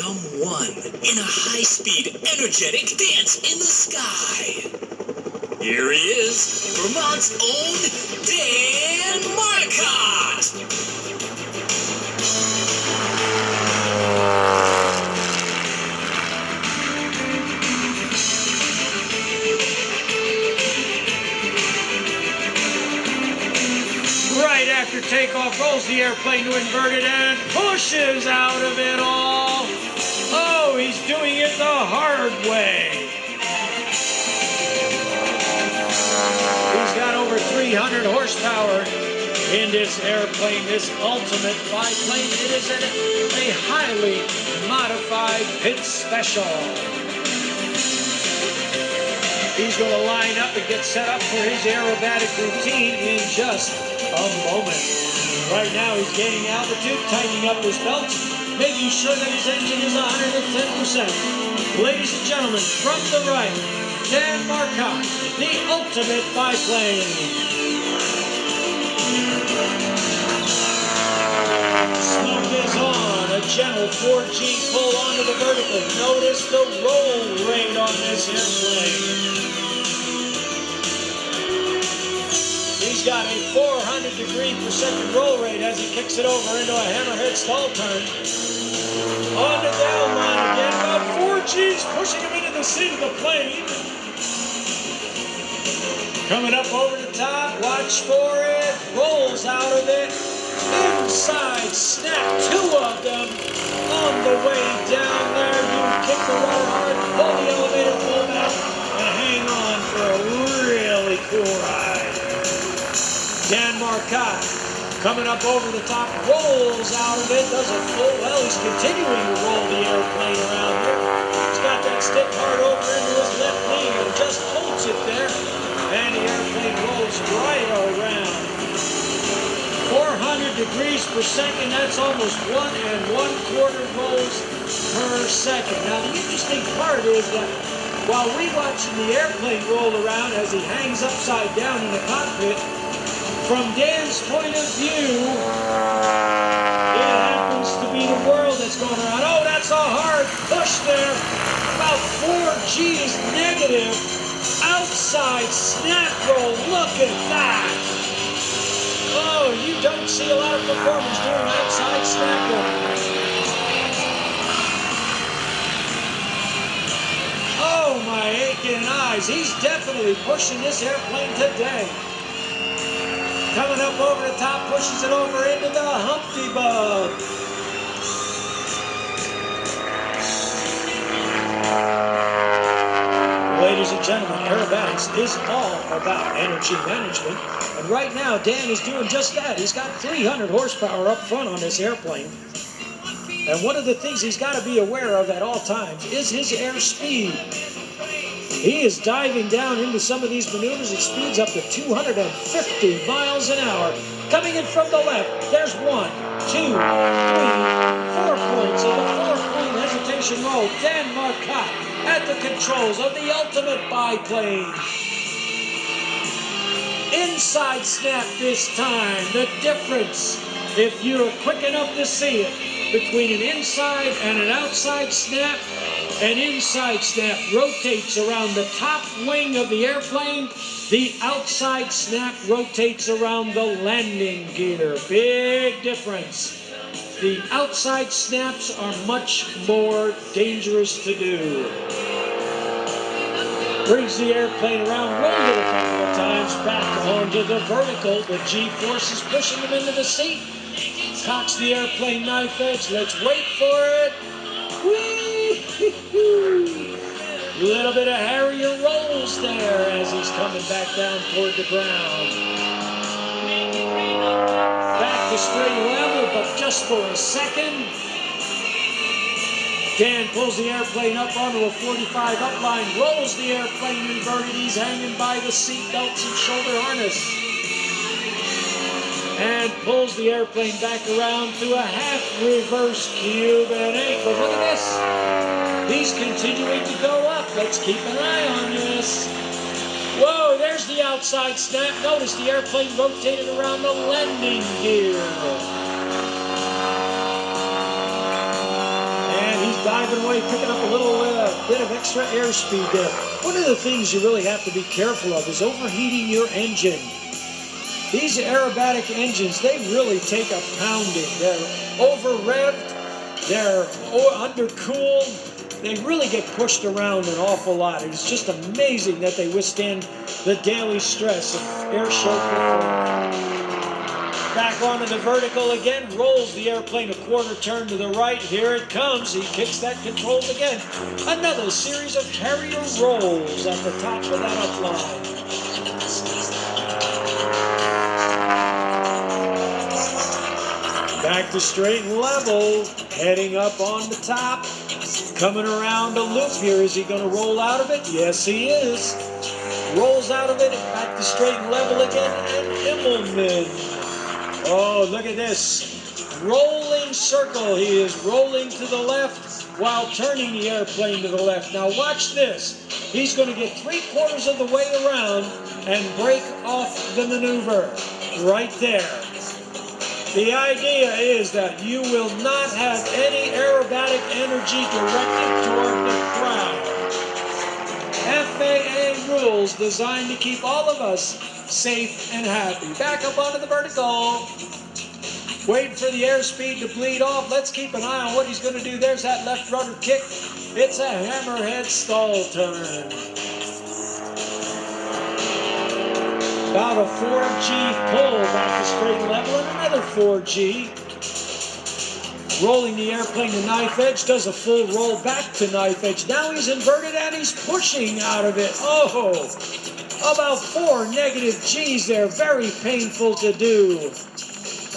Come one in a high-speed, energetic dance in the sky. Here he is, Vermont's own Dan Marcotte. Right after takeoff, rolls the airplane to inverted and pushes out of it all. Oh, he's doing it the hard way. He's got over 300 horsepower in this airplane, this ultimate biplane. It is a highly modified pit special. He's going to line up and get set up for his aerobatic routine in just a moment. Right now he's gaining altitude, tightening up his belts, making sure that his engine is 110%. Ladies and gentlemen, from the right, Dan Marcotte, the ultimate biplane. Smoke is on, a gentle 4G pull onto the vertical. Notice the roll rate on this airplane. He's got a 400 degree per second roll rate as he kicks it over into a hammerhead stall turn. On the down line again, about 4 G's pushing him into the seat of the plane. Coming up over the top, watch for it, rolls out of it. Inside snap, 2 of them on the way down there. You kick the rudder hard, pull the elevator pull back, and hang on for a really cool ride. Dan Marcotte coming up over the top, rolls out of it, does it full well. He's continuing to roll the airplane around here. He's got that stick hard over into his left knee and just holds it there. And the airplane rolls right around. 400 degrees per second, that's almost 1 1/4 rolls per second. Now the interesting part is that while we're watching the airplane roll around as he hangs upside down in the cockpit, from Dan's point of view, it happens to be the world that's going around. Oh, that's a hard push there. About 4 G's negative. Outside snap roll. Look at that. Oh, you don't see a lot of performance doing outside snap roll. Oh, my aching eyes. He's definitely pushing this airplane today. Coming up over the top, pushes it over into the Humpty Bug. Ladies and gentlemen, aerobatics is all about energy management. And right now, Dan is doing just that. He's got 300 horsepower up front on this airplane. And one of the things he's got to be aware of at all times is his airspeed. He is diving down into some of these maneuvers at speeds up to 250 miles an hour. Coming in from the left, there's 1, 2, 3, 4 points of the 4-point hesitation roll. Dan Marcotte at the controls of the ultimate biplane. Inside snap this time. The difference, if you're quick enough to see it, between an inside and an outside snap. An inside snap rotates around the top wing of the airplane. The outside snap rotates around the landing gear. Big difference. The outside snaps are much more dangerous to do. Brings the airplane around, rolled it a couple of times, back onto the vertical. The G-force is pushing him into the seat. Cocks the airplane knife edge. Let's wait for it. Whee! A little bit of Harrier rolls there as he's coming back down toward the ground. Back to straight level, but just for a second. Dan pulls the airplane up onto a 45 upline, rolls the airplane inverted. He's hanging by the seat belts and shoulder harness. And pulls the airplane back around to a half reverse Cuban 8. But look at this. He's continuing to go up. Let's keep an eye on this. Whoa, there's the outside snap. Notice the airplane rotated around the landing gear. And he's diving away, picking up a little bit of extra airspeed there. One of the things you really have to be careful of is overheating your engine. These aerobatic engines, they really take a pounding. They're over-revved, they're undercooled. They really get pushed around an awful lot. It's just amazing that they withstand the daily stress of airshow performance. Back onto the vertical again, rolls the airplane a quarter turn to the right. Here it comes. He kicks that controls again. Another series of carrier rolls at the top of that upline. Back to straight and level, heading up on the top. Coming around a loop here. Is he going to roll out of it? Yes, he is. Rolls out of it, back to straight and level again, and Immelman. Oh, look at this. Rolling circle. He is rolling to the left while turning the airplane to the left. Now watch this. He's going to get 3/4 of the way around and break off the maneuver right there. The idea is that you will not have any aerobatic energy directed toward the crowd. FAA rules designed to keep all of us safe and happy. Back up onto the vertical. Waiting for the airspeed to bleed off. Let's keep an eye on what he's going to do. There's that left rudder kick. It's a hammerhead stall turn. About a 4G pull back to straight level and another 4G. Rolling the airplane to knife edge, does a full roll back to knife edge. Now he's inverted and he's pushing out of it. Oh, about 4 negative G's there. Very painful to do.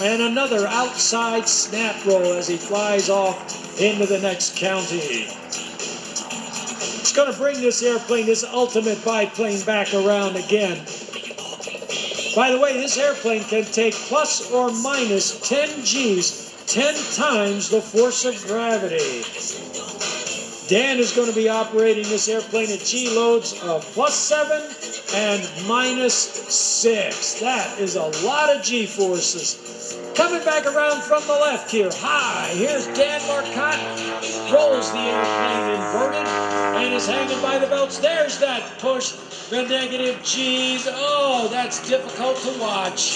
And another outside snap roll as he flies off into the next county. It's going to bring this airplane, this ultimate biplane, back around again. By the way, this airplane can take plus or minus 10 G's, 10 times the force of gravity. Dan is going to be operating this airplane at G loads of +7 and -6. That is a lot of G forces. Coming back around from the left here, high. Here's Dan Marcotte. Rolls the airplane inverted and is hanging by the belts. There's that push. The negative G's. Oh, that's difficult to watch.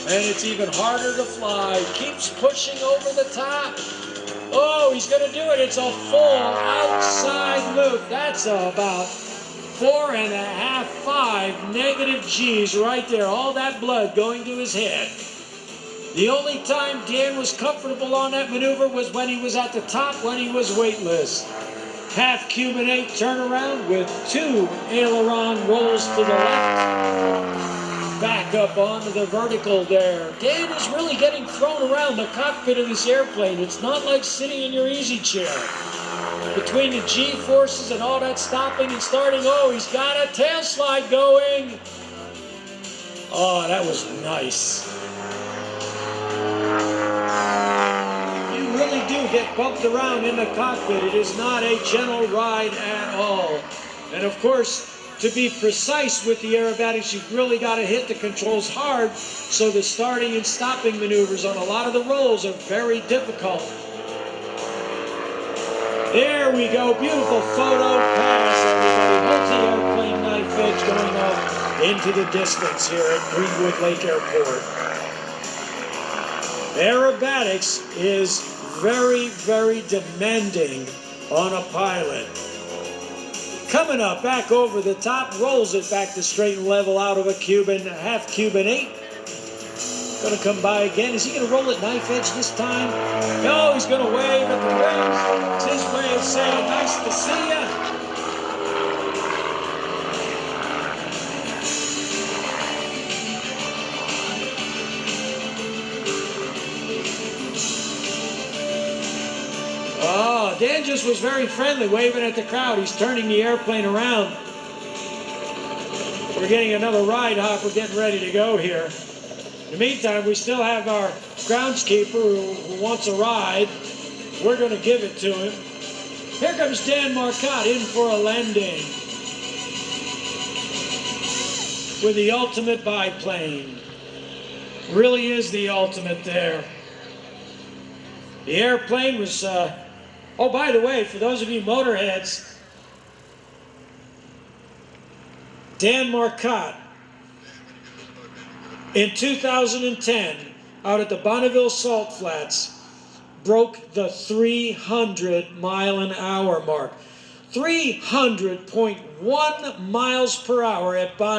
And it's even harder to fly. Keeps pushing over the top. Oh, he's going to do it. It's a full outside loop. That's about 4.5, 5 negative G's right there. All that blood going to his head. The only time Dan was comfortable on that maneuver was when he was at the top, when he was weightless. Half Cuban 8 turnaround with 2 aileron rolls to the left. Back up onto the vertical there. Dan is really getting thrown around the cockpit of this airplane. It's not like sitting in your easy chair. Between the G forces and all that stopping and starting, oh, he's got a tail slide going. Oh, that was nice. You really do get bumped around in the cockpit. It is not a gentle ride at all. And of course, to be precise with the aerobatics, you've really got to hit the controls hard, so the starting and stopping maneuvers on a lot of the rolls are very difficult. There we go, beautiful photo pass, everybody. Holds the airplane knife edge going off into the distance here at Greenwood Lake Airport. Aerobatics is very, very demanding on a pilot. Coming up, back over the top, rolls it back to straight and level out of a Cuban, half Cuban 8. Going to come by again. Is he going to roll it knife edge this time? No, he's going to wave at the wings. It's his way of saying, nice to see ya. Oh, Dan just was very friendly, waving at the crowd. He's turning the airplane around. We're getting another ride hopper getting ready to go here. In the meantime, we still have our groundskeeper who wants a ride. We're going to give it to him. Here comes Dan Marcotte in for a landing with the ultimate biplane. Really is the ultimate there. The airplane was Oh, by the way, for those of you motorheads, Dan Marcotte, in 2010, out at the Bonneville Salt Flats, broke the 300-mile-an-hour mark. 300.1 miles per hour at Bonneville.